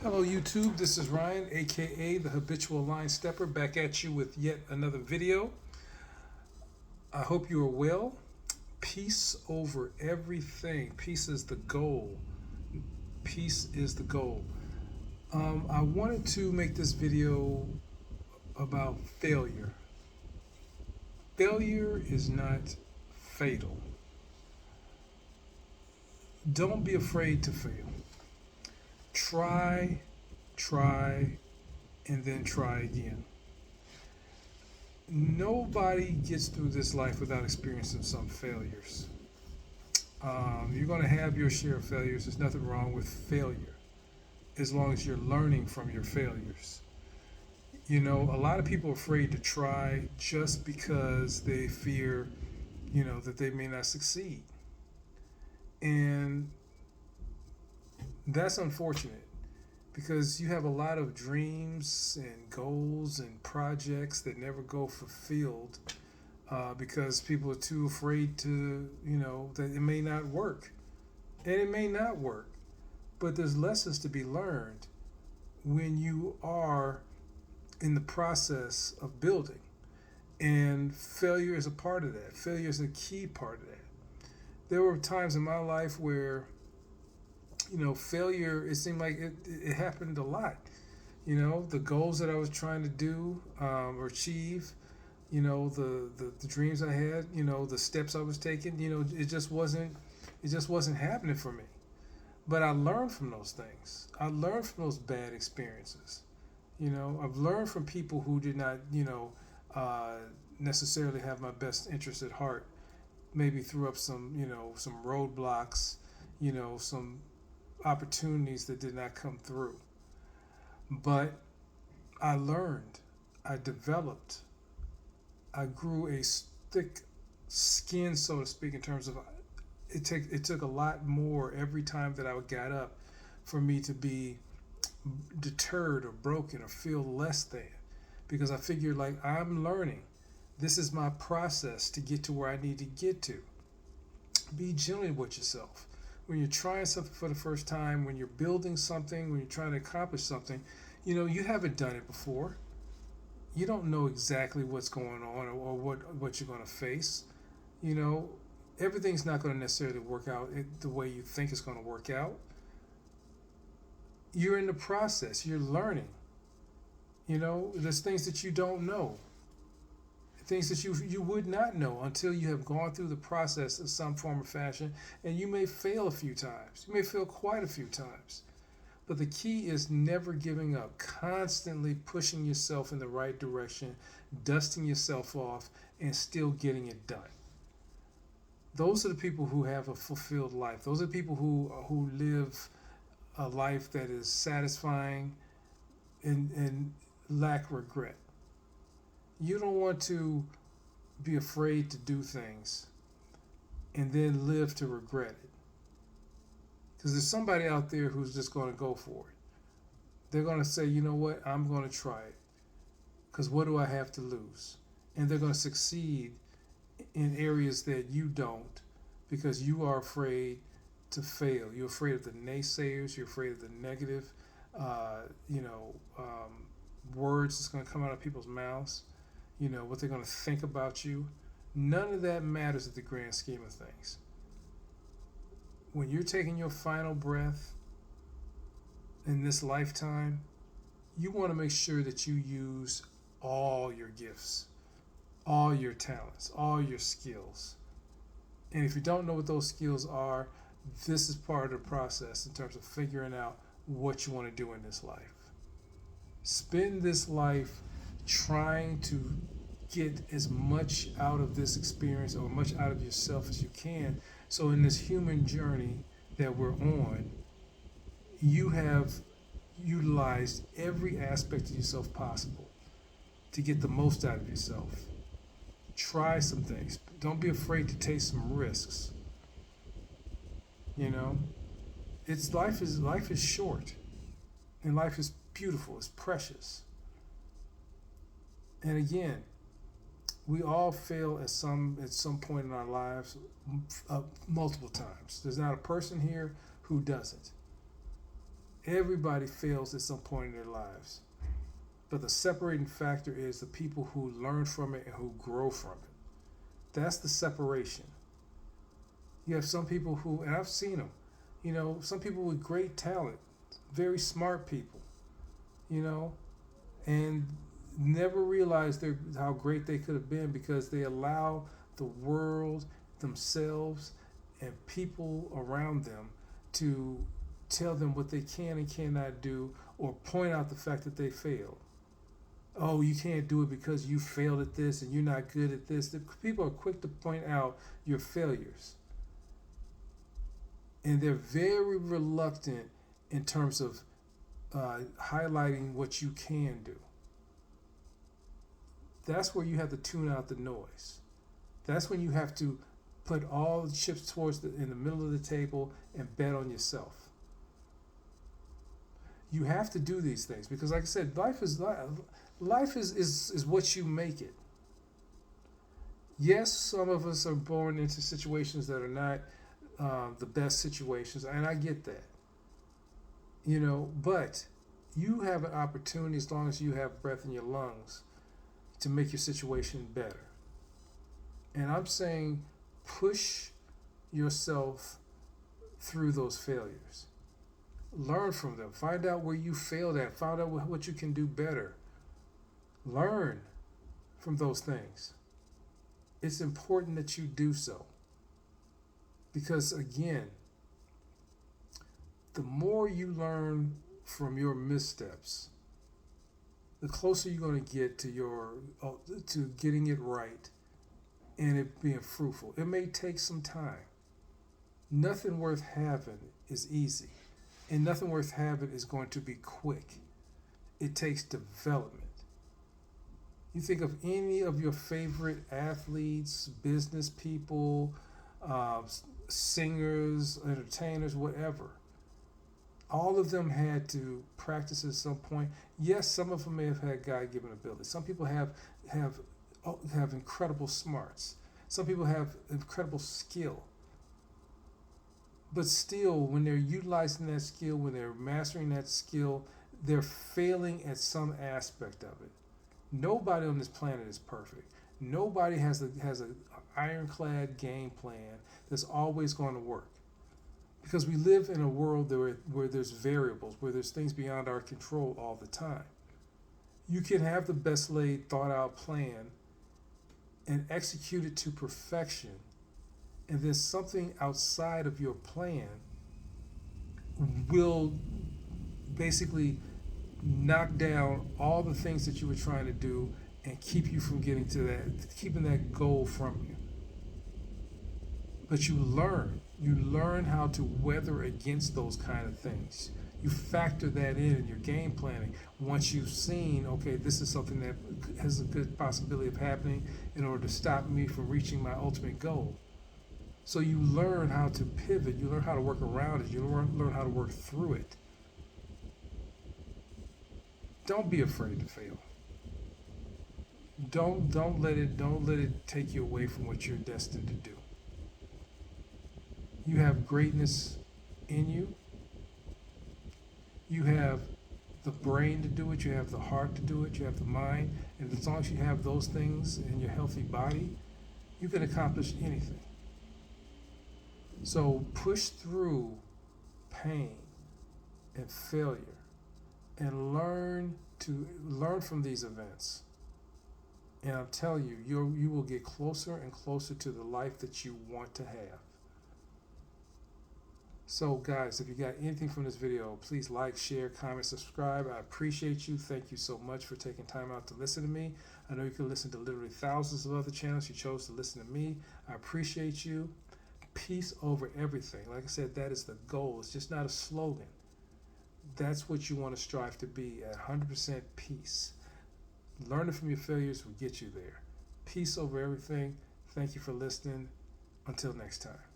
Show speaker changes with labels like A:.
A: Hello, YouTube. This is Ryan, aka the Habitual Line Stepper, back at you with yet another video. I hope you are well. Peace over everything. Peace is the goal. Peace is the goal. I wanted to make this video about failure. Failure is not fatal. Don't be afraid to fail. Try, try, and then try again. Nobody gets through this life without experiencing some failures. You're going to have your share of failures. There's nothing wrong with failure as long as you're learning from your failures. You know, a lot of people are afraid to try just because they fear, that they may not succeed. And that's unfortunate because you have a lot of dreams and goals and projects that never go fulfilled because people are too afraid to, that it may not work. And it may not work, but there's lessons to be learned when you are in the process of building. And failure is a part of that. Failure is a key part of that. There were times in my life where, failure, it seemed like it happened a lot. The goals that I was trying to do or achieve, the dreams I had, the steps I was taking, it just wasn't happening for me. But I learned from those things. I learned from those bad experiences. I've learned from people who did not, uh, necessarily have my best interest at heart. Maybe threw up some roadblocks, some opportunities that did not come through. But I learned, I developed, I grew a thick skin, so to speak, in terms of it took a lot more every time that I got up for me to be deterred or broken or feel less than because I figured like I'm learning. This is my process to get to where I need to get to. Be gentle with yourself. When you're trying something for the first time, when you're building something, when you're trying to accomplish something, you haven't done it before. You don't know exactly what's going on or what you're going to face. You know, everything's not going to necessarily work out the way you think it's going to work out. You're in the process, you're learning. There's things that you don't know, things that you would not know until you have gone through the process in some form or fashion, and you may fail a few times. You may fail quite a few times. But the key is never giving up, constantly pushing yourself in the right direction, dusting yourself off, and still getting it done. Those are the people who have a fulfilled life. Those are the people who live a life that is satisfying and lack regret. You don't want to be afraid to do things and then live to regret it. Because there's somebody out there who's just going to go for it. They're going to say, you know what, I'm going to try it. Because what do I have to lose? And they're going to succeed in areas that you don't because you are afraid to fail. You're afraid of the naysayers. You're afraid of the negative, uh, you know, um, words that's going to come out of people's mouths. What they're going to think about you. None of that matters at the grand scheme of things. When you're taking your final breath in this lifetime, you want to make sure that you use all your gifts, all your talents, all your skills. And if you don't know what those skills are, this is part of the process in terms of figuring out what you want to do in this life. Spend this life trying to get as much out of this experience or much out of yourself as you can. So, in this human journey that we're on, you have utilized every aspect of yourself possible to get the most out of yourself. Try some things. Don't be afraid to take some risks. You know, it's life is short, and life is beautiful. It's precious. And again, we all fail at some point in our lives, multiple times. There's not a person here who doesn't. Everybody fails at some point in their lives. But the separating factor is the people who learn from it and who grow from it. That's the separation. You have some people who, and I've seen them, some people with great talent, very smart people, and never realize how great they could have been because they allow the world, themselves, and people around them to tell them what they can and cannot do or point out the fact that they failed. Oh, you can't do it because you failed at this and you're not good at this. The people are quick to point out your failures. And they're very reluctant in terms of highlighting what you can do. That's where you have to tune out the noise. That's when you have to put all the chips in the middle of the table and bet on yourself. You have to do these things because, like I said, life is what you make it. Yes, some of us are born into situations that are not the best situations, and I get that. But you have an opportunity as long as you have breath in your lungs to make your situation better. And I'm saying push yourself through those failures. Learn from them. Find out where you failed at. Find out what you can do better. Learn from those things. It's important that you do so. Because again, the more you learn from your missteps, the closer you're going to get to getting it right and it being fruitful. It may take some time. Nothing worth having is easy, and nothing worth having is going to be quick. It takes development. You think of any of your favorite athletes, business people, singers, entertainers, whatever. All of them had to practice at some point. Yes, some of them may have had God-given ability. Some people have incredible smarts. Some people have incredible skill. But still, when they're utilizing that skill, when they're mastering that skill, they're failing at some aspect of it. Nobody on this planet is perfect. Nobody has an ironclad game plan that's always going to work. Because we live in a world where there's variables, where there's things beyond our control all the time. You can have the best laid, thought out plan and execute it to perfection, and then something outside of your plan will basically knock down all the things that you were trying to do and keep you from getting to keeping that goal from you. But you learn how to weather against those kind of things. You factor that in your game planning. Once you've seen, okay, this is something that has a good possibility of happening in order to stop me from reaching my ultimate goal. So you learn how to pivot. You learn how to work around it. You learn how to work through it. Don't be afraid to fail. Don't let it take you away from what you're destined to do. You have greatness in you. You have the brain to do it. You have the heart to do it. You have the mind. And as long as you have those things in your healthy body, you can accomplish anything. So push through pain and failure and learn from these events. And I'm telling you, you will get closer and closer to the life that you want to have. So guys, if you got anything from this video, please like, share, comment, subscribe. I appreciate you. Thank you so much for taking time out to listen to me. I know you can listen to literally thousands of other channels. You chose to listen to me. I appreciate you. Peace over everything. Like I said, that is the goal. It's just not a slogan. That's what you want to strive to be, at 100% peace. Learning from your failures will get you there. Peace over everything. Thank you for listening. Until next time.